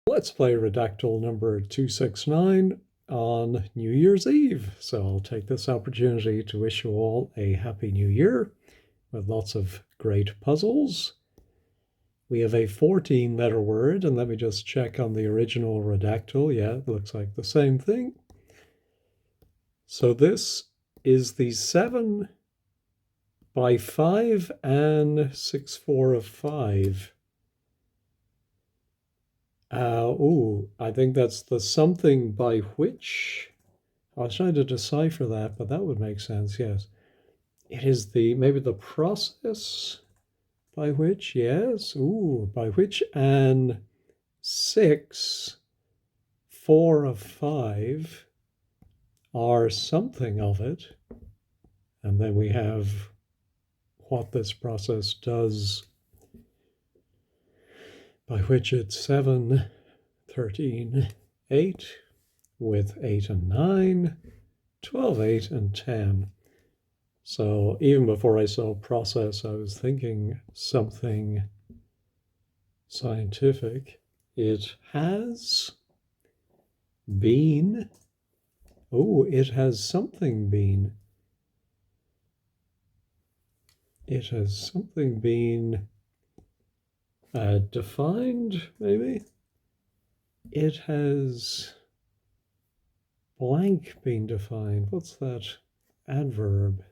Let's play Redactle number 269 on New Year's Eve. So I'll take this opportunity to wish you all a Happy New Year with lots of great puzzles. We have a 14-letter word, and let me just check on the original Redactle. Yeah, it looks like the same thing. So this is the 7 by 5 and 6/4 of 5. I think that's the something by which. I was trying to decipher that, but that would make sense, yes. It is maybe the process by which, yes. By which, and 6/4 of 5 are something of it. And then we have what this process does, by which it's 7, 13, 8, with 8 and 9, 12, 8, and 10. So even before I saw process, I was thinking something scientific. It has been, it has something been. It has something been defined, maybe. It has blank been defined. What's that adverb?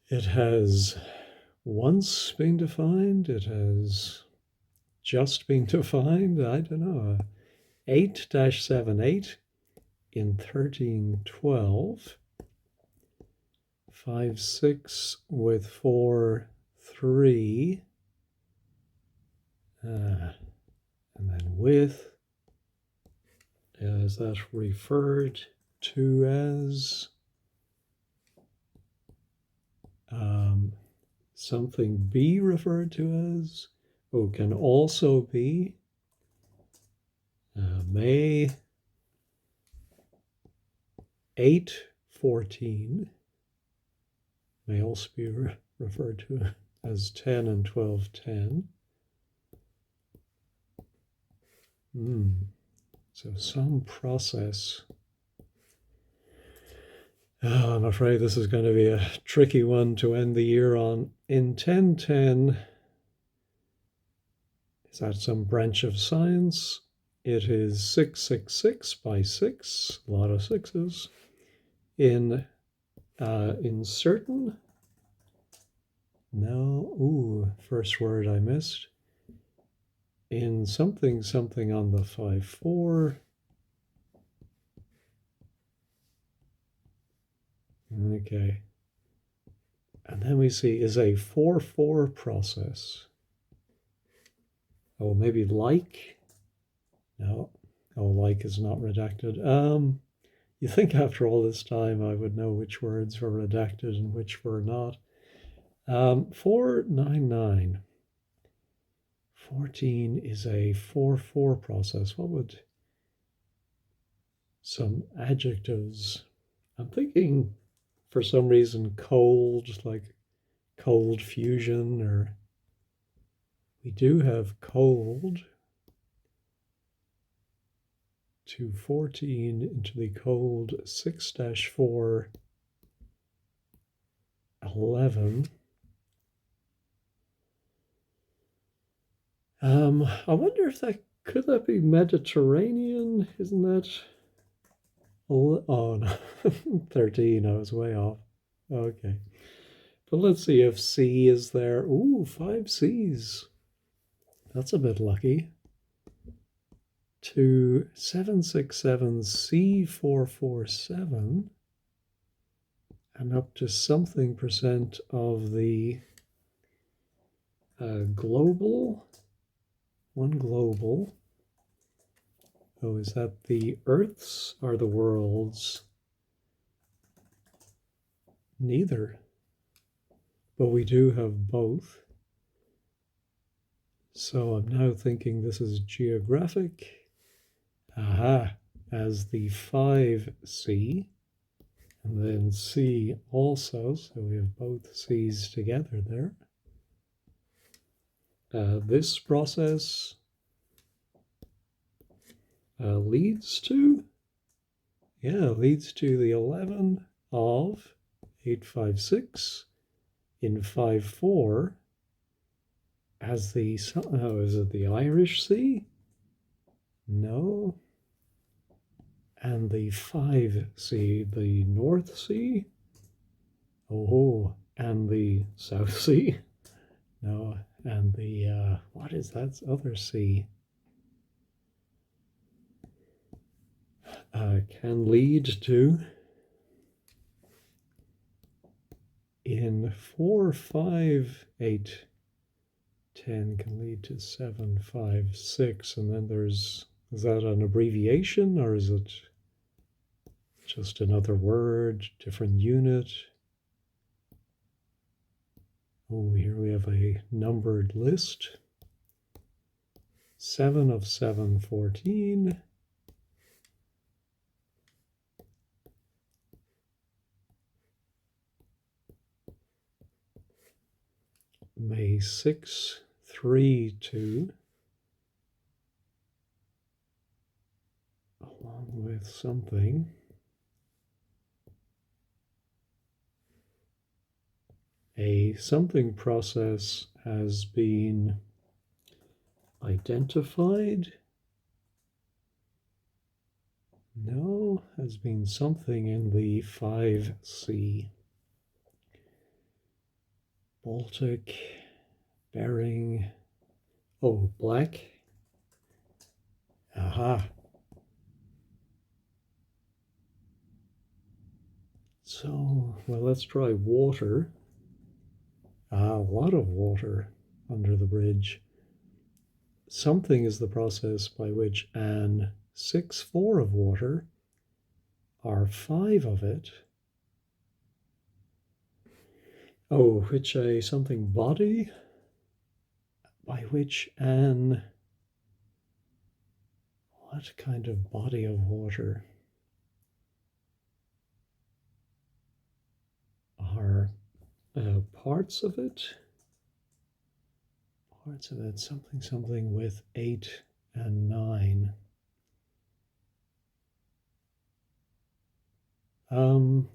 It has once been defined. It has just been defined. I don't know. 8-7, 8 in 1312. 5, 6 with 4, 3. And then with, is that referred to as something be referred to as? Can also be. May 8/14 may also be referred to as 10 and 12/10. So some process. I'm afraid this is going to be a tricky one to end the year on. In 1010, is that some branch of science? It is 666 by 6, a lot of sixes. In certain, no, first word I missed. In something on the 5/4. Okay. And then we see is a 4/4 process. Maybe like. No. Like is not redacted. You think after all this time I would know which words were redacted and which were not. 499. 14 is a 4/4 process. What would some adjectives? I'm thinking for some reason cold, like cold fusion, or we do have cold to 14 into the cold 6-4 11. I wonder if could that be Mediterranean? Isn't that? Oh no, 13. I was way off. Okay, but let's see if C is there. 5 C's. That's a bit lucky. To 767 C447 and up to something percent of the global. One global. Is that the Earth's or the world's? Neither. But we do have both. So I'm now thinking this is geographic. Aha, as the 5C. And then C also, so we have both C's together there. this process leads to the 11 of 856 in 5/4 as the, oh, is it the Irish Sea? No. And the 5C, the North Sea? Oh, and the South Sea? No, and the, what is that other sea? Can lead to in 4, 5, 8, 10 can lead to 7, 5, 6, and then is that an abbreviation or is it just another word, different unit? Oh, here we have a numbered list. 7 of 7, 14. May 6, 3, 2. Along with something. A something process has been identified. No, has been something in the 5C. Baltic, Bering, oh, black. Aha. So, well, let's try water. A lot of water under the bridge. Something is the process by which an 6/4 of water, or 5 of it, oh, which a something body, by which an, what kind of body of water are parts of it, something with 8 and 9. I'm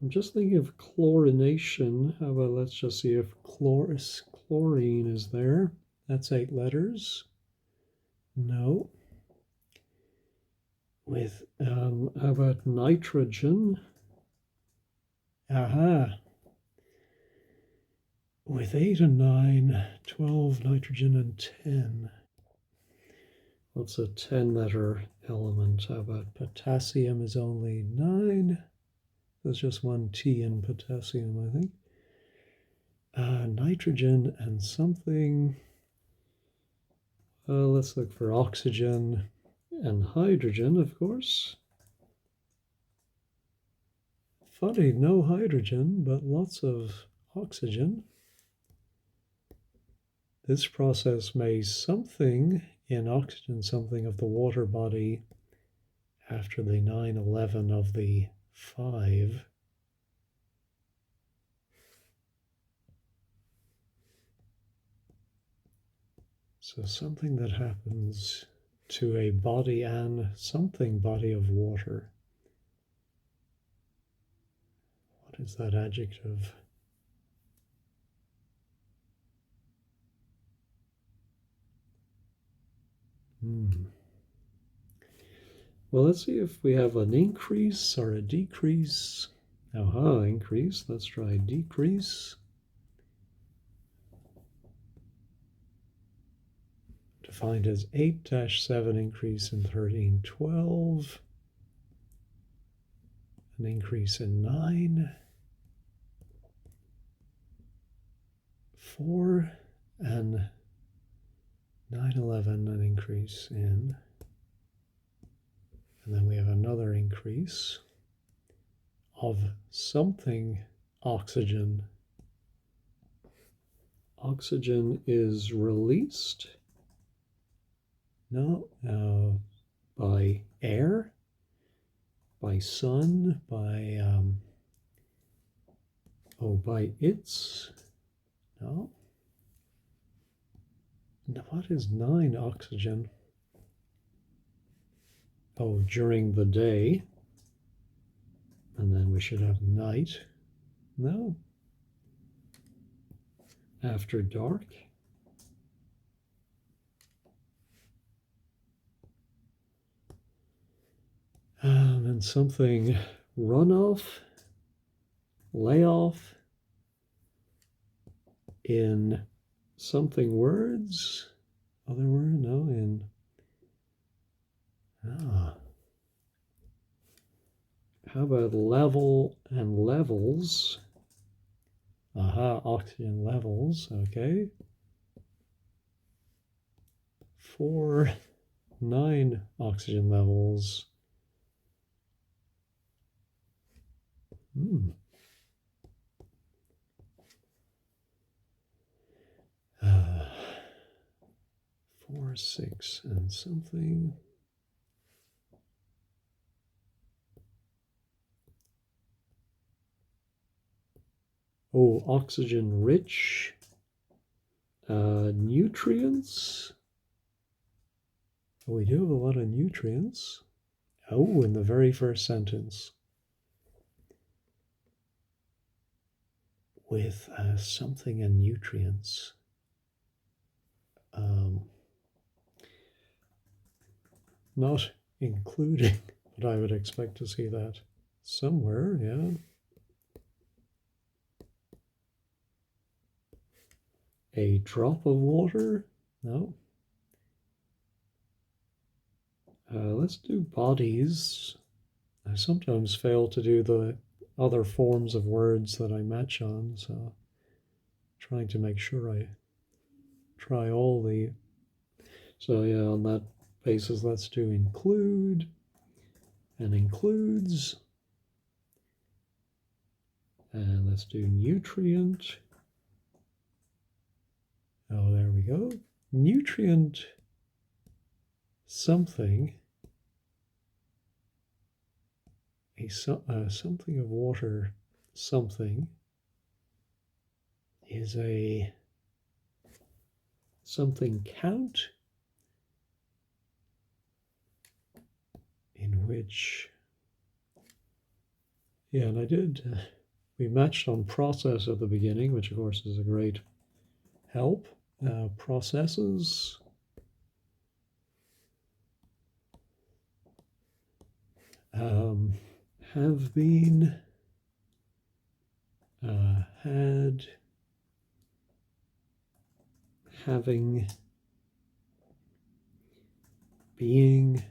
just thinking of chlorination. How about let's just see if chlorine is there. That's 8 letters. No. With, how about nitrogen? Aha. With 8 and 9, 12 nitrogen and 10. What's a 10-letter element? How about potassium is only 9? There's just one T in potassium, I think. Nitrogen and something. Let's look for oxygen and hydrogen, of course. Funny, no hydrogen, but lots of oxygen. This process made something in oxygen, something of the water body after the 9/11 of the 5. So something that happens to a body and something body of water. What is that adjective? Well, let's see if we have an increase or a decrease. Aha, increase. Let's try decrease. Defined as 8-7 increase in 1312. An increase in 9. 4 and 9/11, an increase in. And then we have another increase of something oxygen. Oxygen is released. No, by air, by sun, by, by its, no. What is 9 oxygen? Oh, during the day. And then we should have night. No. After dark. And something runoff, layoff in something words. Other word? No, in. How about level and levels? Aha, oxygen levels. Okay. 4, 9 oxygen levels. 4, 6, and something. Oh, oxygen rich. Nutrients. Oh, we do have a lot of nutrients. Oh, in the very first sentence. With something and nutrients. Not including, but I would expect to see that somewhere, yeah. A drop of water? No. Let's do bodies. I sometimes fail to do the other forms of words that I match on, so trying to make sure I try all the. So yeah, on that basis, let's do include and includes. And let's do nutrient. Oh, there we go. Nutrient something. Something of water something is a something count in which, yeah, and I did, we matched on process at the beginning, which of course is a great help. Processes. Have been, had, having, being.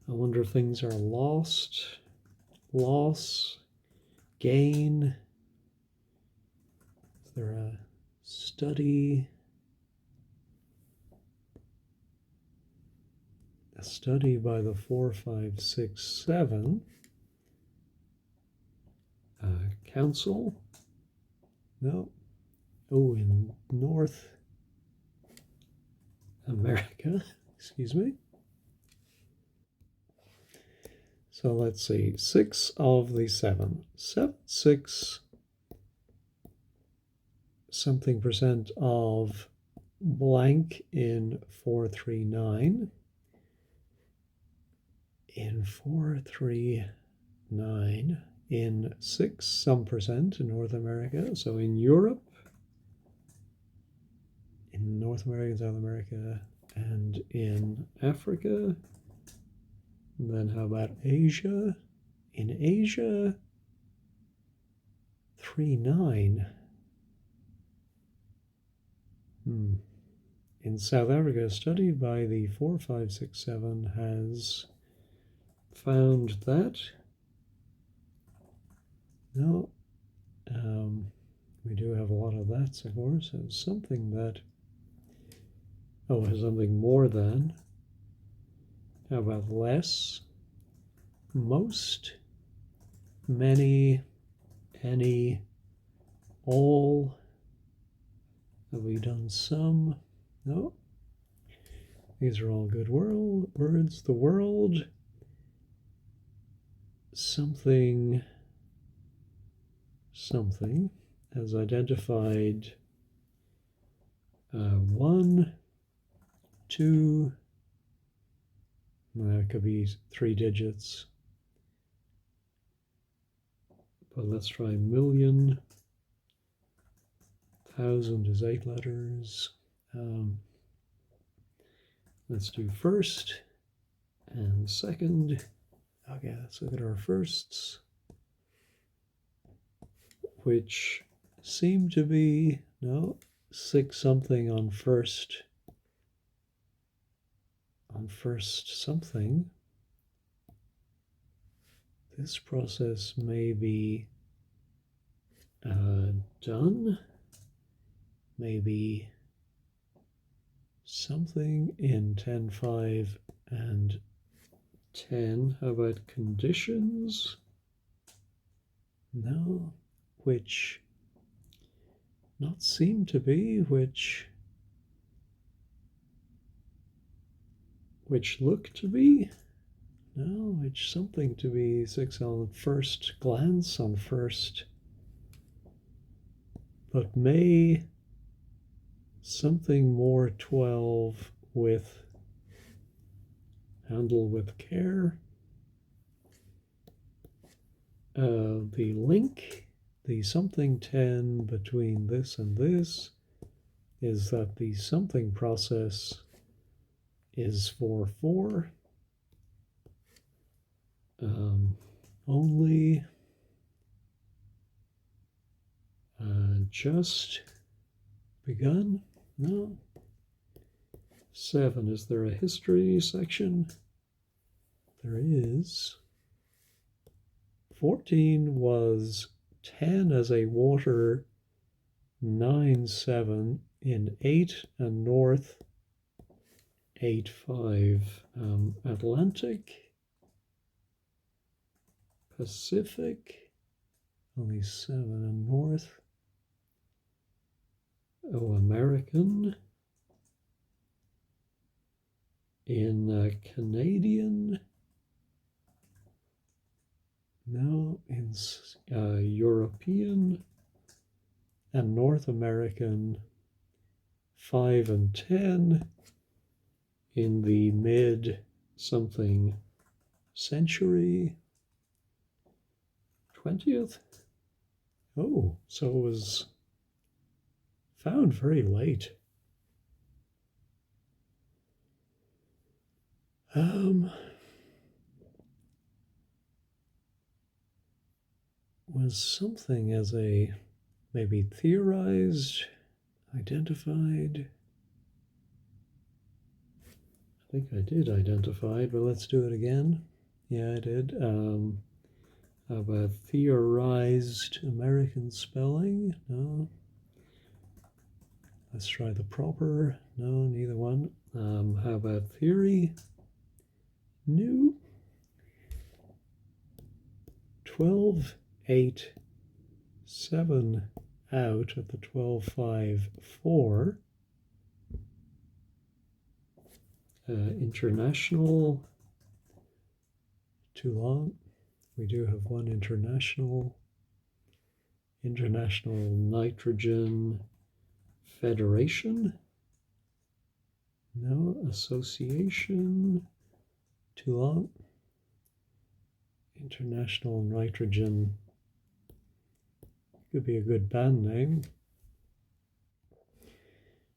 I wonder if things are lost, loss, gain. Is there a study? A study by the 4, 5, 6, 7. Council? No. Oh, in North America. Excuse me. So let's see. 6 of the 7. 6 something percent of blank in 439. In 439. In 6 some percent in North America. So in Europe, in North America, South America, and in Africa. And then how about Asia? In Asia, 3-9. In South Africa, studied by the 4, 5, 6, 7 has found that. No, we do have a lot of that, of course. It's something that, oh, has something more than. How about less? Most, many, any, all. Have we done some? No. These are all good words. The world, something, something has identified 1, 2, that could be 3 digits, but let's try million. 1,000 is 8 letters. Let's do first and second. Okay, let's look at our firsts, which seem to be, no, 6 something on first something. This process may be done. Maybe something in 10, 5, and 10. How about conditions? No, which not seem to be, which look to be. No, which something to be 6 on first glance, on first, but may something more 12 with handle with care. The link, the something 10 between this and this is that the something process is for 4. Only just begun? No. 7, is there a history section? There is. 14 was 10 as a water, 9, 7 in 8 and north, 8, 5. Atlantic, Pacific, only 7 and north. Oh, American. In Canadian. No, in European and North American, 5 and 10 in the mid something century, 20th. Oh, so it was found very late. Was something as a maybe theorized, identified. I think I did identify it, but let's do it again. Yeah, I did. How about theorized American spelling? No. Let's try the proper. No, neither one. How about theory? New. 12, 8, 7 out of the 12, 5, 4. International, too long. We do have one international. International Nitrogen Federation. No, association, too long. International Nitrogen, could be a good band name.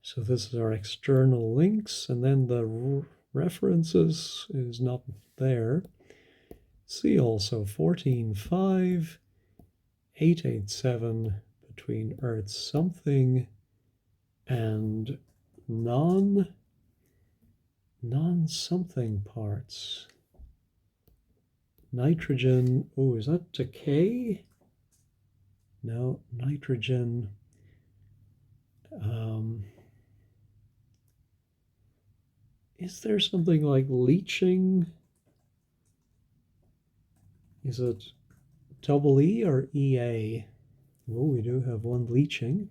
So this is our external links, and then the references is not there. See also 14.5, 887 between Earth something and non-something parts. Nitrogen, oh, is that decay? No, nitrogen. Is there something like leaching? Is it double E or EA? Oh, we do have one leaching.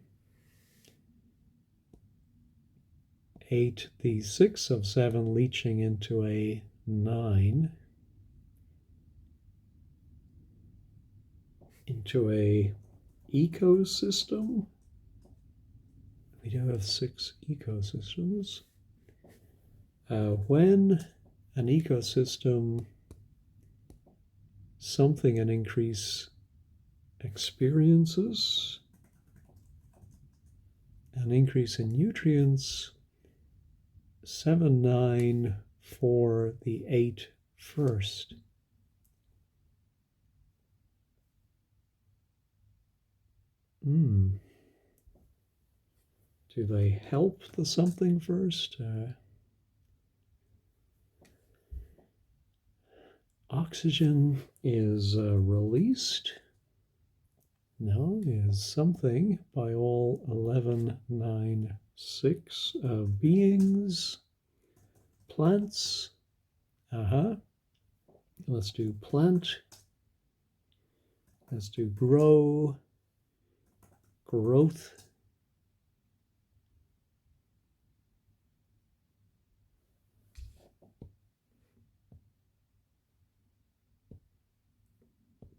8, the 6 of 7 leaching into a 9. Into a ecosystem. we do have 6 ecosystems. When an ecosystem, something an increase experiences an increase in nutrients, 7, 9 for the 8 first. Do they help the something first? Oxygen is released. No, is something by all 11, 9, 6 beings, plants. Let's do plant. Let's do grow, growth.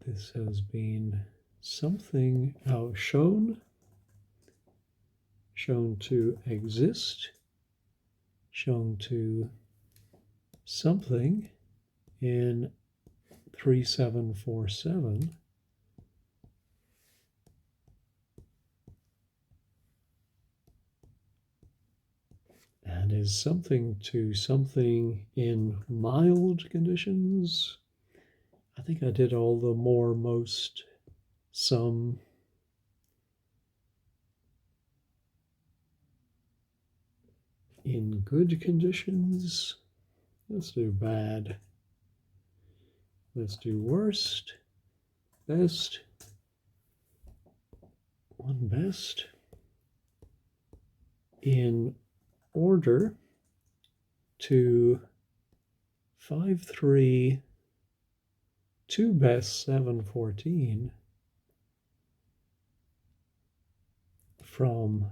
This has been something shown to exist, shown to something in 3747. And is something to something in mild conditions. I think I did all the more, most, some. In good conditions. Let's do bad. Let's do worst, best, one best. In order to 5, 3, 2 best, 7, 14 from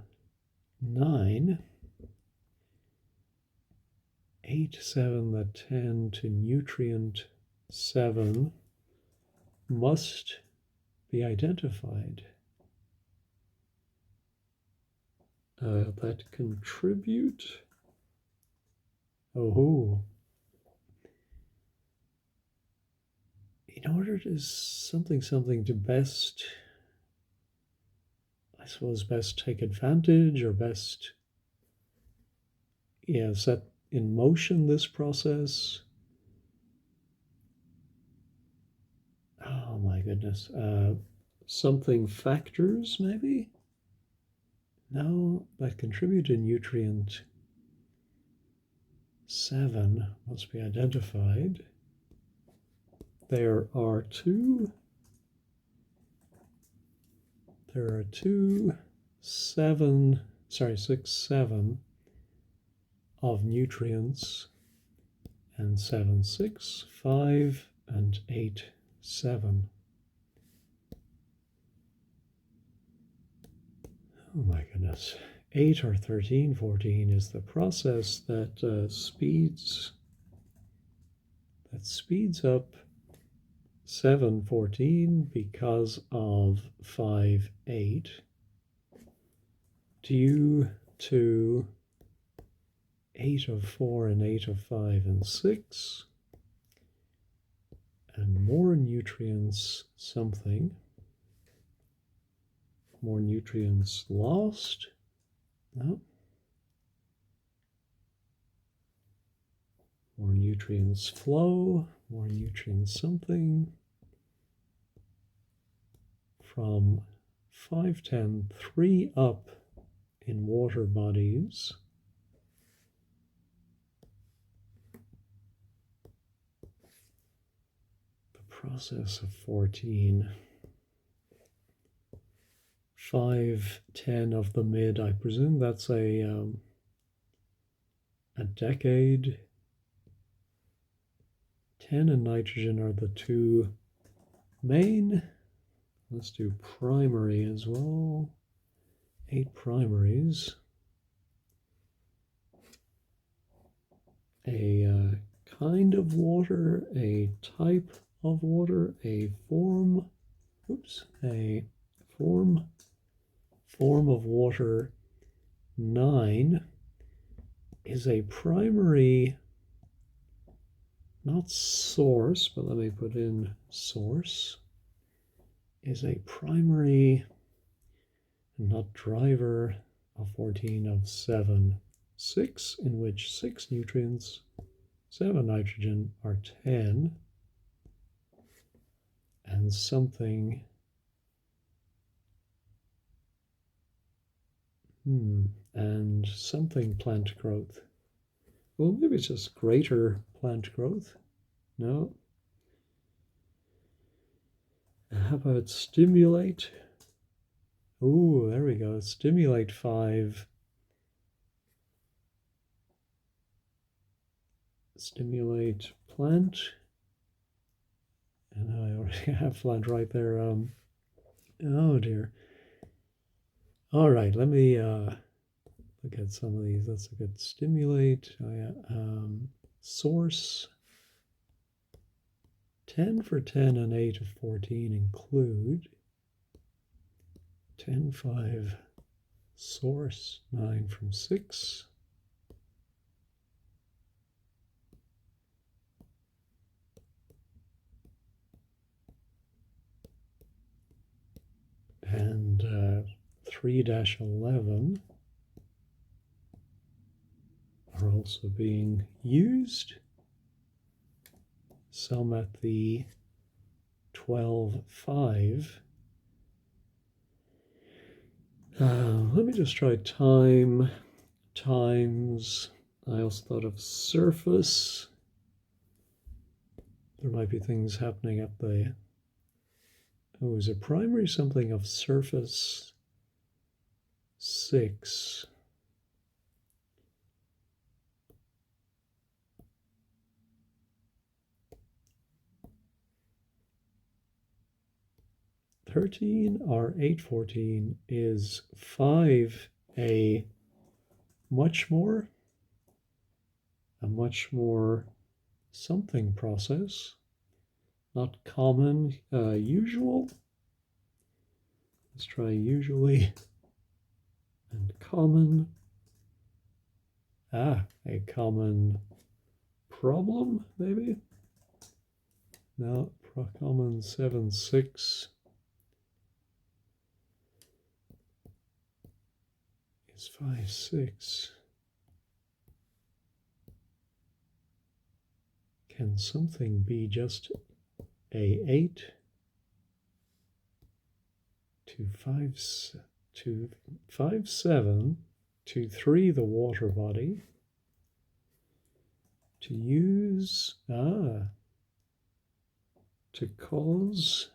9, 8, 7, the 10 to nutrient 7 must be identified. That contribute. Oh. In order to something to best, I suppose best take advantage or best, set in motion this process. Oh my goodness. Something factors maybe? No, that contribute to nutrient 7 must be identified. There are two 6, 7 of nutrients, and 7, 6, 5, and 8, 7. Oh my goodness. 8 or 13, 14 is the process that speeds up 7, 14 because of 5, 8 due to 8 of 4 and 8 of 5 and 6 and more nutrients something. More nutrients lost. No. More nutrients flow. More nutrients something. From 5, 10, 3 up in water bodies. The process of 14. 5, 10 of the mid, I presume that's a decade. 10 and nitrogen are the two main. Let's do primary as well. 8 primaries. A kind of water, a type of water, a form of water, 9 is a primary, not source, but let me put in source, is a primary, not driver, of 14 of 7, 6, in which 6 nutrients, 7 nitrogen are 10, and something, and something plant growth. Well, maybe it's just greater plant growth. No. How about stimulate? Oh, there we go. Stimulate 5. Stimulate plant. And I already have plant right there. Oh dear. All right, let me look at some of these. Let's look at stimulate. Oh, yeah. Source. 10 for 10 and 8 of 14 include 10, 5, source, 9 from 6. And 3-11 are also being used. Some at the 12, 5. Let me just try time, times. I also thought of surface. There might be things happening at the, oh, is a primary something of surface 6. or 814 is 5 a much more something process, not common, usual. Let's try usually and common. A common problem, maybe? No, common 7, 6 is 5, 6. Can something be just a 8 to 5, 7 to 3 the water body to use to cause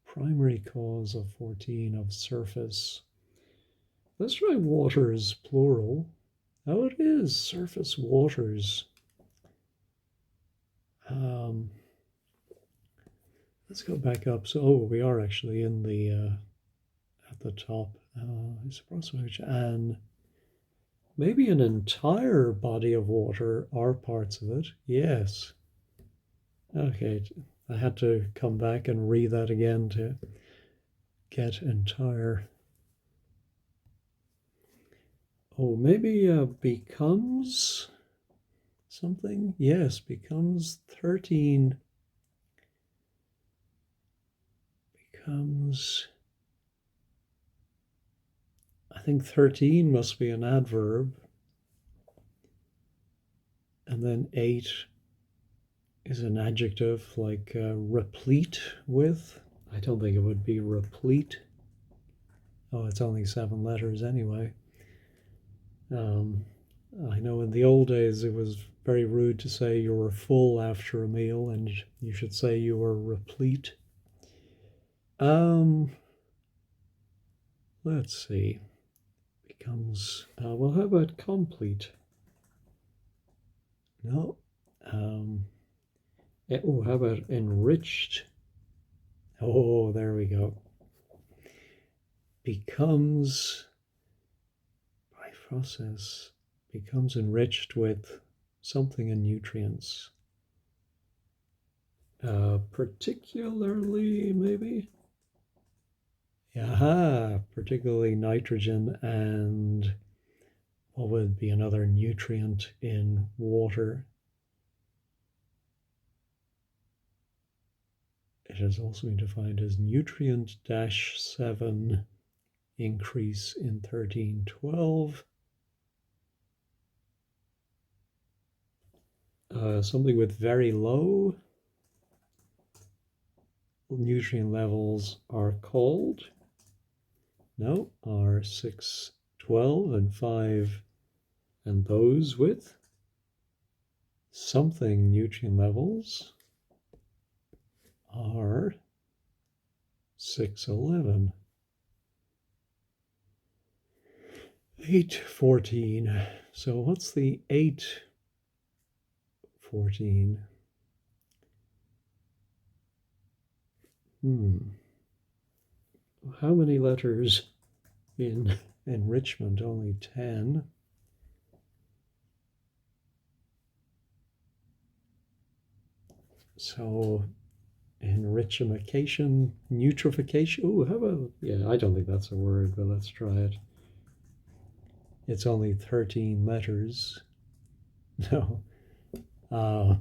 primary cause of 14 of surface. Let's try waters plural. Oh, it is surface waters. Let's go back up. So, we are actually in the at the top. I suppose, and maybe an entire body of water are parts of it. Yes. Okay, I had to come back and read that again to get entire. Oh, maybe becomes something? Yes, becomes 13. Becomes, I think 13 must be an adverb. And then 8 is an adjective, like replete with. I don't think it would be replete. Oh, it's only 7 letters anyway. I know in the old days it was very rude to say you were full after a meal, and you should say you were replete. Let's see. Becomes, well, how about complete? No. How about enriched? Oh, there we go. Becomes, by process, becomes enriched with something in nutrients. Particularly, maybe? Aha, particularly nitrogen and what would be another nutrient in water? It has also been defined as nutrient dash 7 increase in 1312. Something with very low nutrient levels are called, no, are 6, 12, and 5, and those with something nutrient levels are 6, 11. 8, 14. So what's the 8, 14? How many letters in enrichment? Only 10. So enrichification, neutrification. Oh, how about, yeah, I don't think that's a word, but let's try it. It's only 13 letters. No. What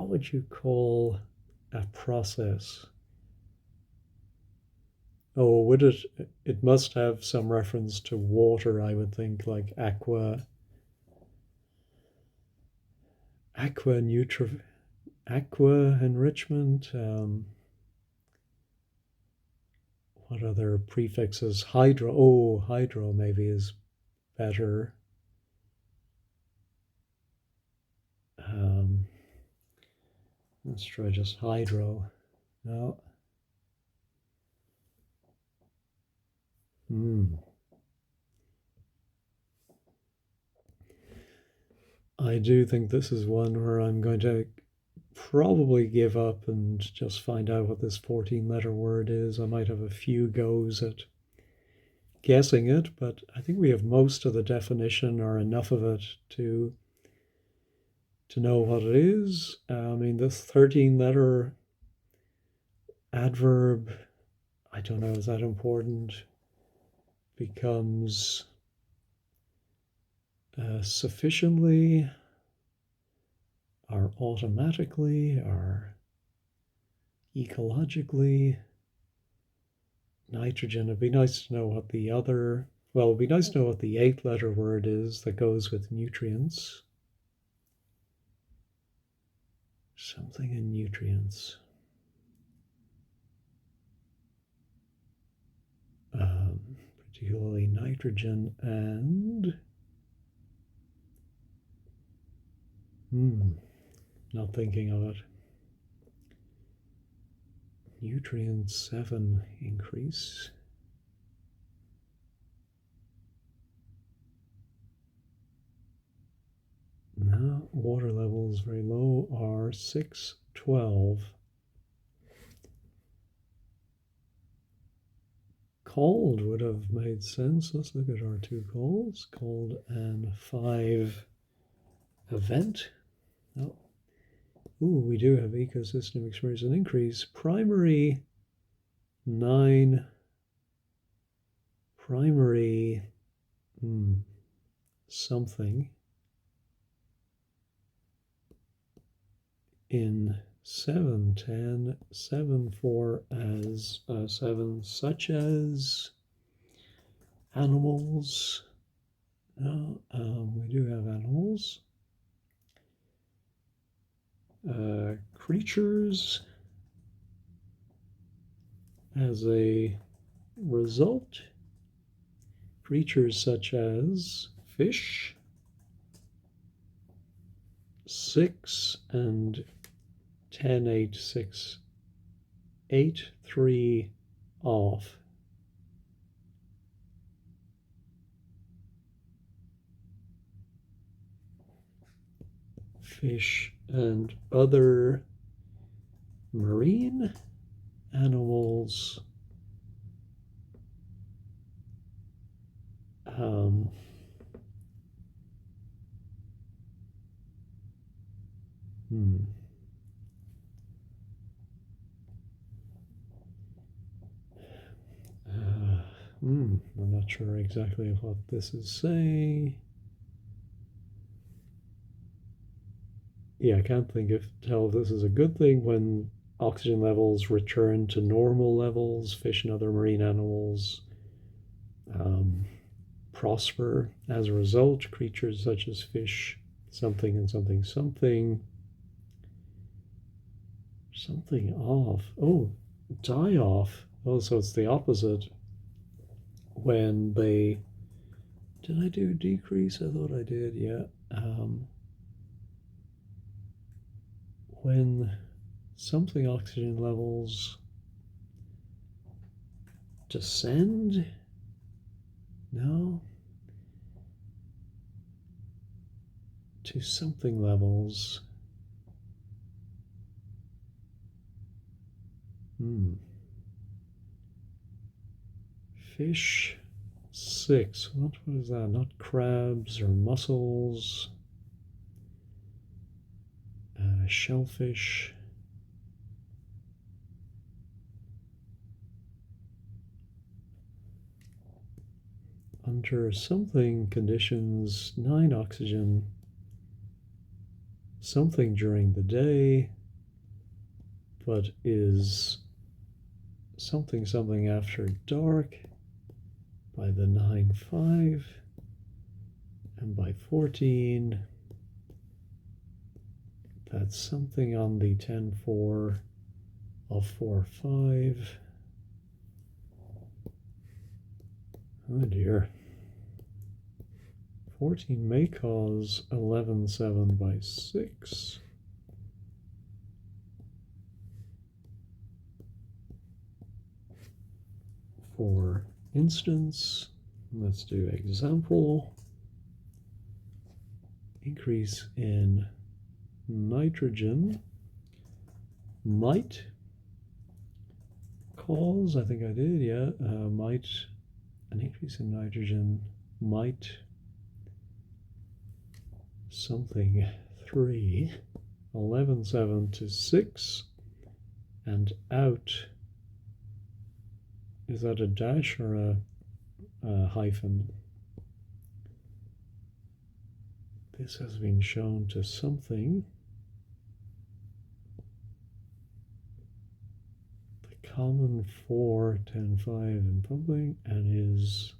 would you call a process? Oh, would it? It must have some reference to water, I would think, like aqua enrichment. What other prefixes? Hydro. Oh, hydro maybe is better. Um, let's try just hydro. No. I do think this is one where I'm going to probably give up and just find out what this 14-letter word is. I might have a few goes at guessing it, but I think we have most of the definition or enough of it to know what it is. I mean, this 13-letter adverb, I don't know, is that important? Becomes sufficiently, or automatically, or ecologically. Nitrogen. It'd be nice to know what the other, well, it'd be nice to know what the 8-letter word is that goes with nutrients. Something in nutrients. Particularly nitrogen and not thinking of it. Nutrient 7 increase. No, water levels very low are 6, 12. Cold would have made sense. Let's look at our two calls. Cold and 5 event. Oh. Ooh, we do have ecosystem experience and increase. Primary 9. Primary something in 7, 10, 7, 4 as 7, such as animals. We do have animals. Creatures as a result. Creatures such as fish. 6 and 10, 8, 6, 8, 3 off. Fish and other marine animals. sure exactly what this is saying. Yeah, I can't tell if this is a good thing when oxygen levels return to normal levels. Fish and other marine animals prosper as a result. Creatures such as fish, something and something, something off. Oh, die off. Oh, so it's the opposite. When they, did I do decrease? I thought I did, yeah. When something oxygen levels descend? No. To something levels. Fish 6. What is that? Not crabs or mussels. Shellfish. Under something conditions, 9 oxygen, something during the day, but is something after dark by the 9-5, and by 14, that's something on the 10-4 of 4-5. Oh dear. 14 may cause 11-7 by 6. For instance, let's do example. Increase in nitrogen might cause, I think I did, yeah, an increase in nitrogen might something 3, 11-7 to 6, and out. Is that a dash or a hyphen? This has been shown to something. The common 4, 10-5 in public, and is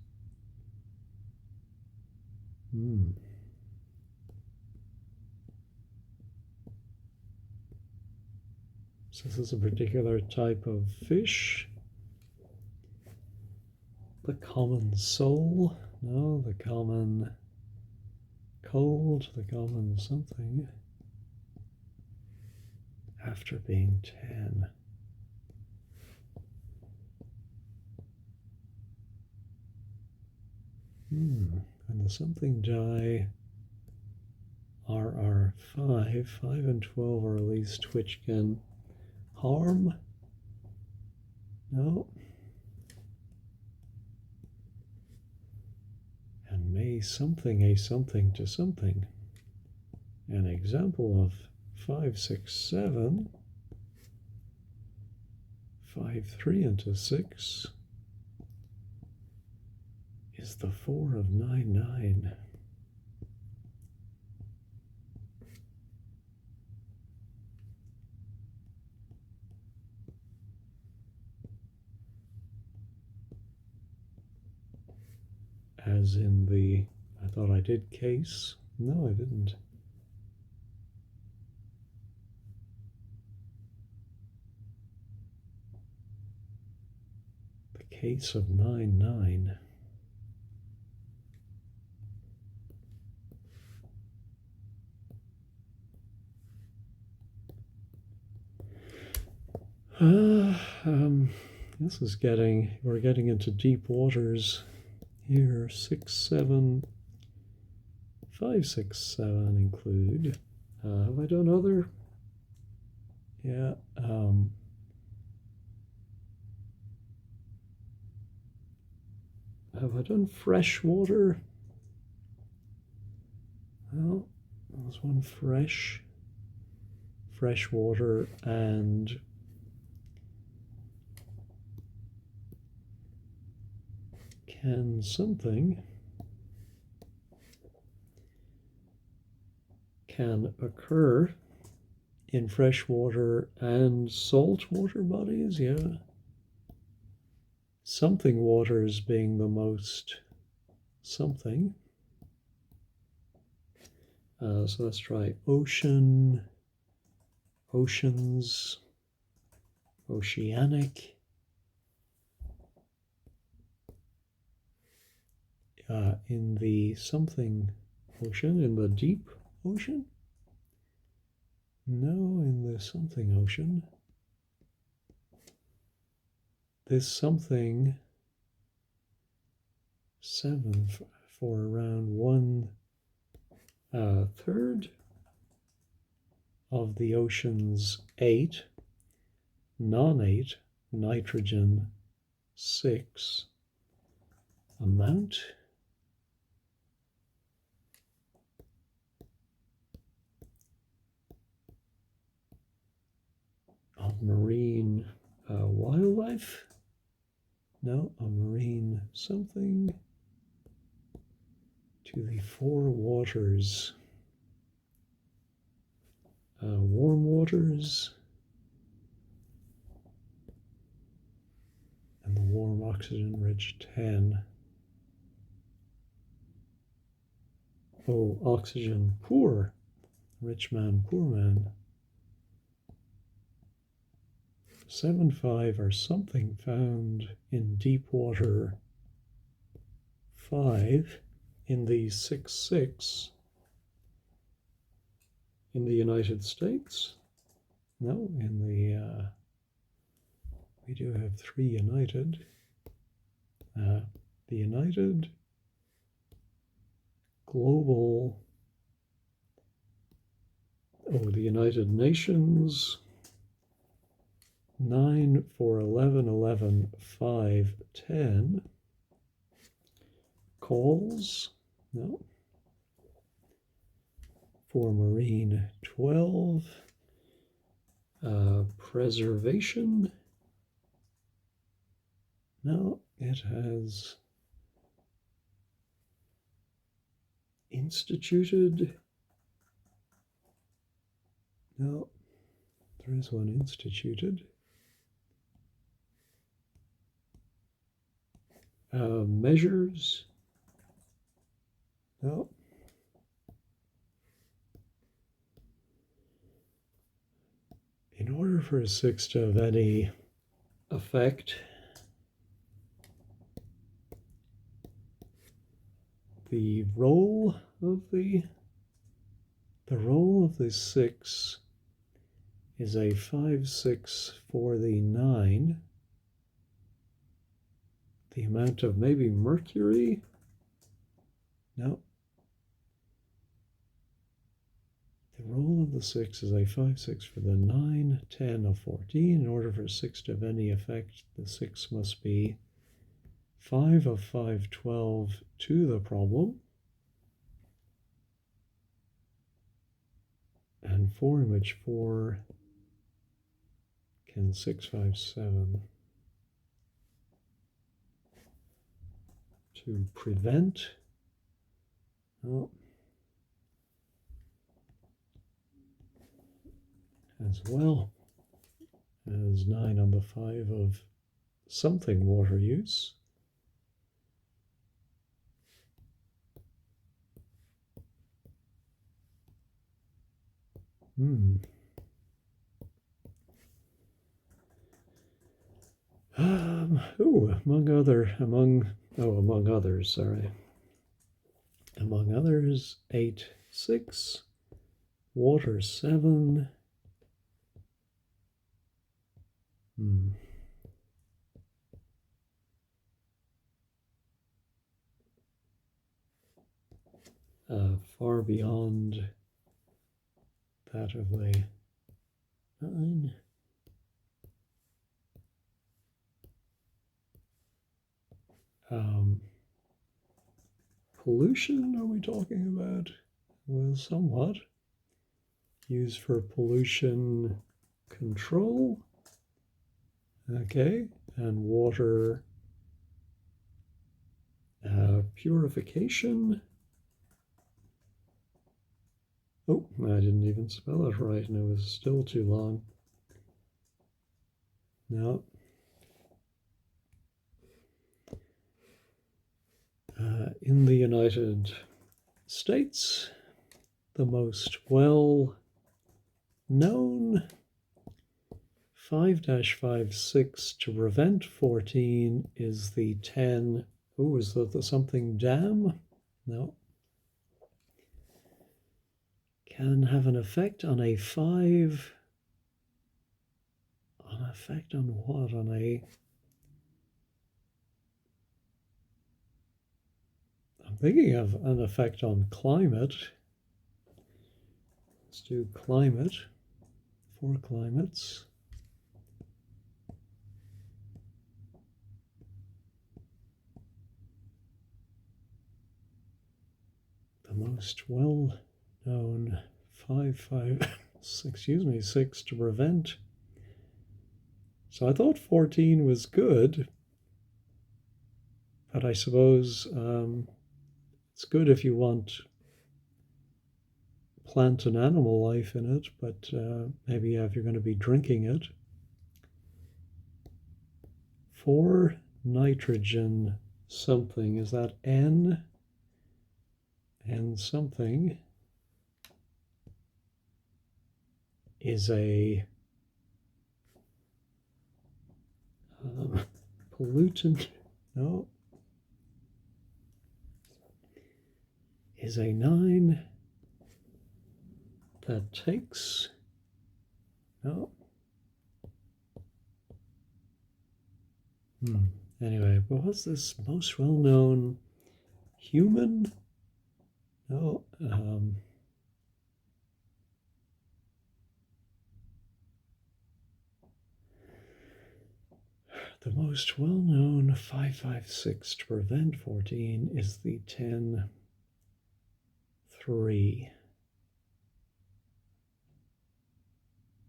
so this is a particular type of fish. The common sole, no, the common cold, the common something, after being 10. And the something die are 5 and 12 are released, which can harm. No. And may something a something to something. An example of 5, 6, 7, 5, 3 into 6 is the 4 of 9, 9. As in the, I thought I did case. No, I didn't. The case of 9, 9. This is we're getting into deep waters here. 6, 7, 5, 6, 7 include. Have I done other? Yeah. Have I done fresh water? Well, there's one fresh water and can something can occur in freshwater and saltwater bodies? Yeah. Something waters being the most something. So let's try ocean, oceans, oceanic. In the something ocean, in the deep ocean? No, in the something ocean. This something 7 for around 1/3 of the ocean's 8, non-8, nitrogen 6 amount. Of marine wildlife? No, a marine something to the 4 waters. Warm waters and the warm oxygen-rich 10. Oh, oxygen poor, rich man, poor man. 7/5 or something found in deep water 5 in the 6/6 in the United States. No, in the we do have 3 United. The United Global, the United Nations, 9 for 11, 11, 5, 10. Calls, no. For marine, 12. Preservation, no, it has instituted, no, there is one instituted. Measures, no. In order for a 6 to have any effect, the role of the 6 is a 5/6 for the 9. The amount of maybe mercury? No. The role of the 6 is a 5/6 for the 9, 10 of 14. In order for 6 to have any effect, the 6 must be 5 of 5, 12 to the problem. And 4 in which 4 can 6, 5, 7. To prevent. Oh. As well as 9 on the 5 of something water use. Among others, sorry. Among others, 8, 6, water 7. Far beyond that of the 9. Pollution, are we talking about? Well, somewhat. Used for pollution control. Okay, and water purification. Oh, I didn't even spell it right, and it was still too long. No. In the United States, the most well-known 5-56 to prevent 14 is the 10. Oh, is that the something dam? No. Can have an effect on a 5. An effect on what? On a. I'm thinking of an effect on climate. Let's do climate. 4 climates. The most well-known 6 to prevent. So I thought 14 was good, but I suppose it's good if you want plant and animal life in it, but maybe if you're going to be drinking it. 4 nitrogen something, is that N? N something is a pollutant, no, is a 9 that takes, no. Anyway, but what's this most well-known human? No, the most well-known 5-56 to prevent 14 is the 10-3.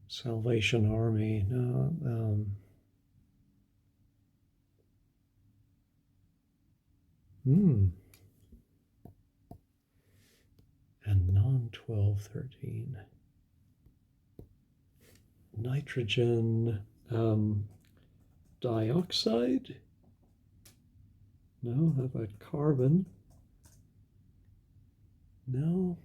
Salvation Army, no, and non-12-13. Nitrogen dioxide? No, how about carbon? No.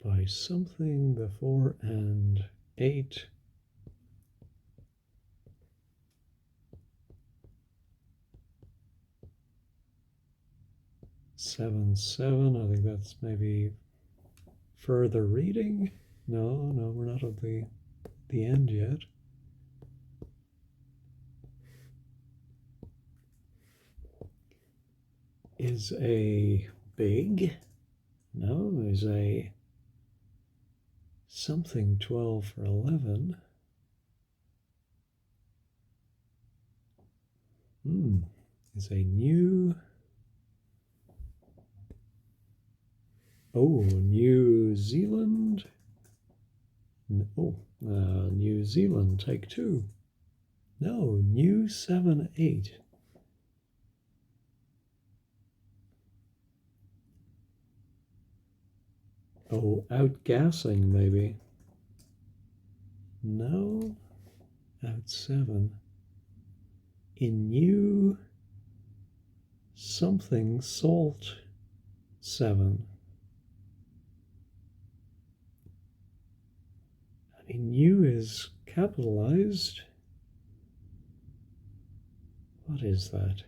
By something before and 8. Seven. I think that's maybe further reading. No, we're not at the end yet. Is a big? No, there's a something 12 for 11. Is a new. Oh, New Zealand. Oh, New Zealand, take 2. No, New 7-8. Oh, outgassing maybe. No, out 7. In New something salt 7. I mean, U is capitalized. What is that?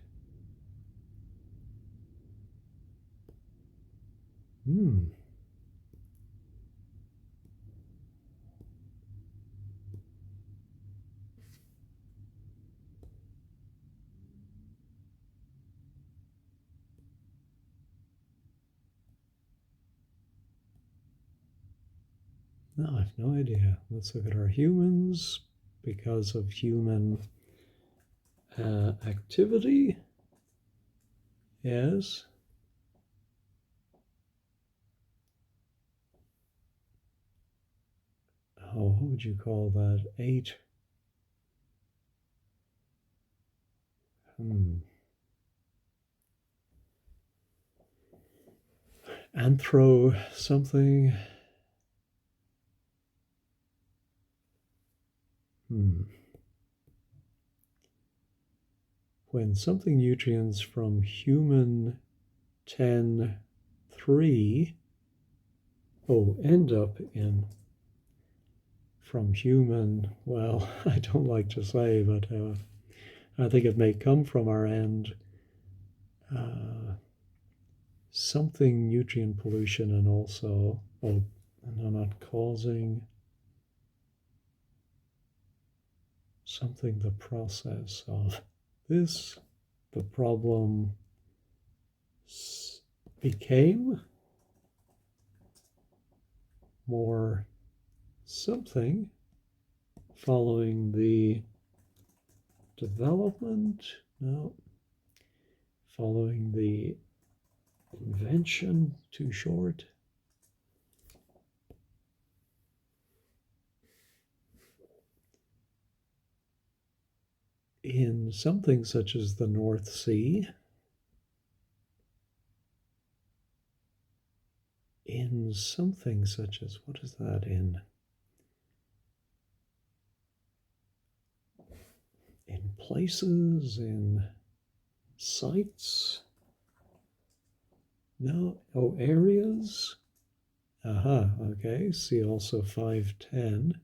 No, I have no idea. Let's look at our humans. Because of human activity. Yes. what would you call that? 8. Anthro something. When something nutrients from human 10.3 end up in from human, well, I don't like to say, but I think it may come from our end. Something nutrient pollution and also, no, not causing, something the process of this, the problem became more something following the development, no, following the invention, too short. In something such as the North Sea, in something such as, what is that in? In places, in sites? No, areas? Aha, okay, see also 510.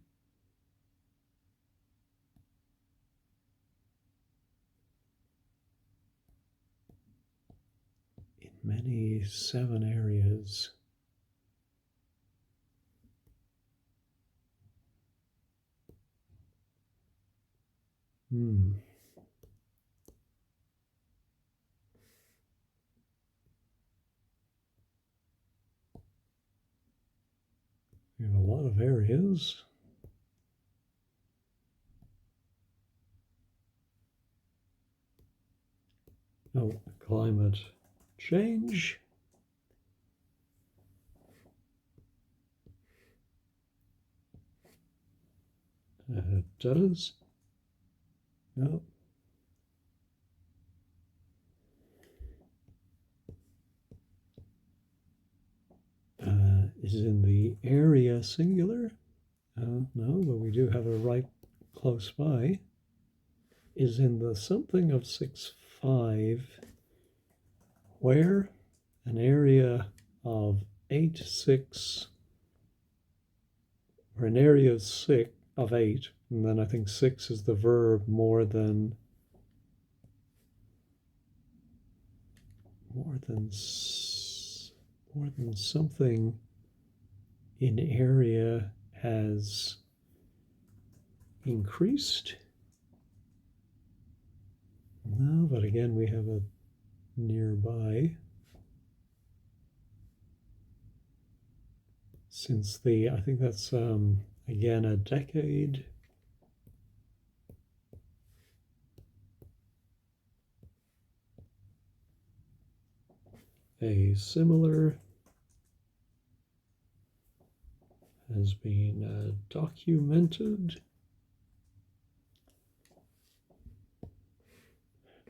In many 7 areas. We have a lot of areas. Oh, climate change. It does. No. Is in the area singular? No, but we do have a right close by. Is in the something of 6.5, where an area of 8.6, or an area of 6 of 8, and then I think 6 is the verb more than something in area has increased. No, but again, we have a nearby. Since I think that's, again, a decade. A similar has been documented.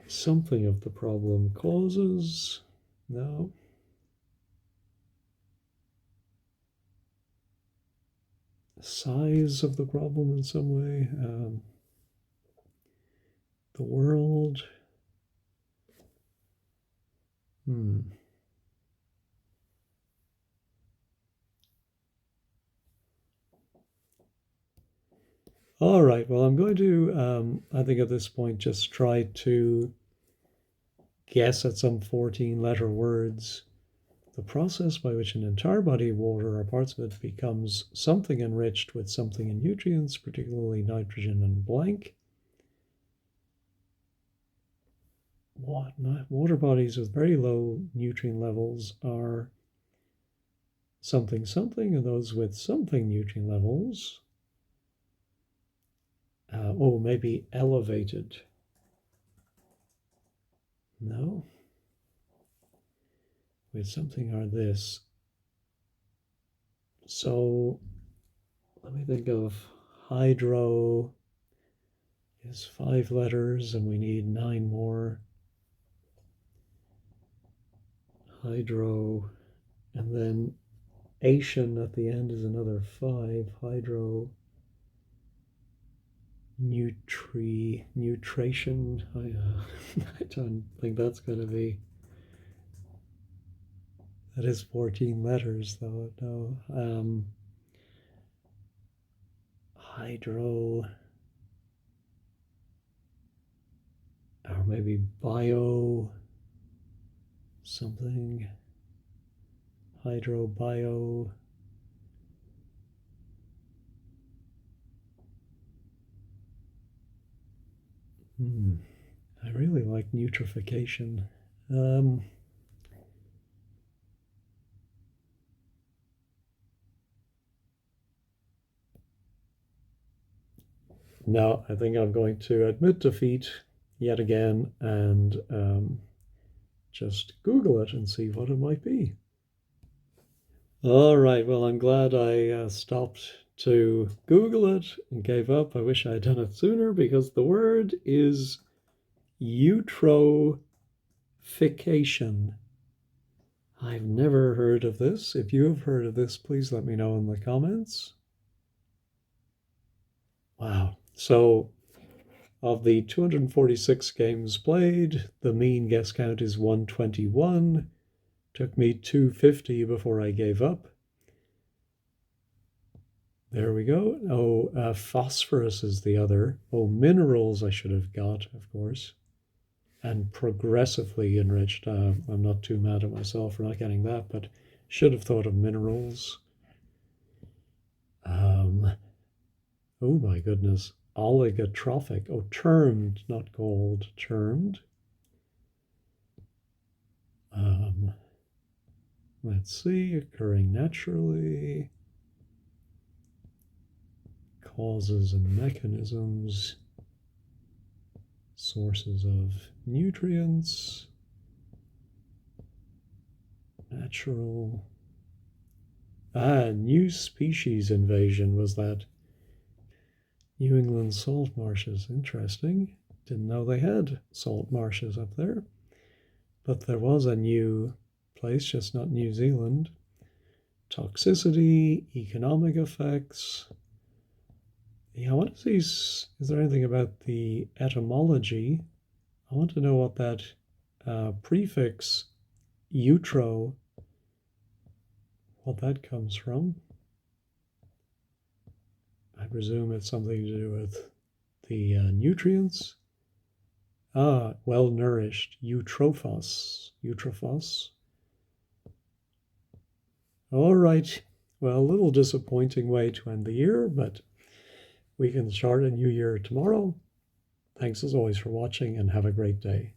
Something of the problem causes. No. Size of the problem in some way. The world. All right, well, I'm going to, I think at this point, just try to guess at some 14-letter words. The process by which an entire body of water or parts of it becomes something enriched with something in nutrients, particularly nitrogen and blank. Water bodies with very low nutrient levels are something, and those with something nutrient levels, maybe elevated. No. With something are this. So Let me think of hydro is 5 letters and we need 9 more. Hydro, and then Asian at the end is another 5. Hydro, nutration. I don't think that's going to be. That is 14 letters, though. No. Hydro, or maybe bio something. Hydro, bio. I really like nutrification. No, I think I'm going to admit defeat yet again and just Google it and see what it might be. All right, well, I'm glad I stopped to Google it and gave up. I wish I had done it sooner because the word is eutrophication. I've never heard of this. If you have heard of this, please let me know in the comments. Wow. So, of the 246 games played, the mean guess count is 121. Took me 250 before I gave up. There we go. Oh, phosphorus is the other. Oh, minerals I should have got, of course. And progressively enriched. I'm not too mad at myself for not getting that, but should have thought of minerals. Oh my goodness. Oligotrophic. Oh, termed, not called. Termed. Let's see. Occurring naturally. Causes and mechanisms. Sources of nutrients. Natural. New species invasion was that. New England salt marshes. Interesting. Didn't know they had salt marshes up there. But there was a new place, just not New Zealand. Toxicity, economic effects. Yeah, I want to see, is there anything about the etymology? I want to know what that prefix eutro, what that comes from. I presume it's something to do with the nutrients. Well nourished, eutrophos. All right. Well, a little disappointing way to end the year, but we can start a new year tomorrow. Thanks as always for watching and have a great day.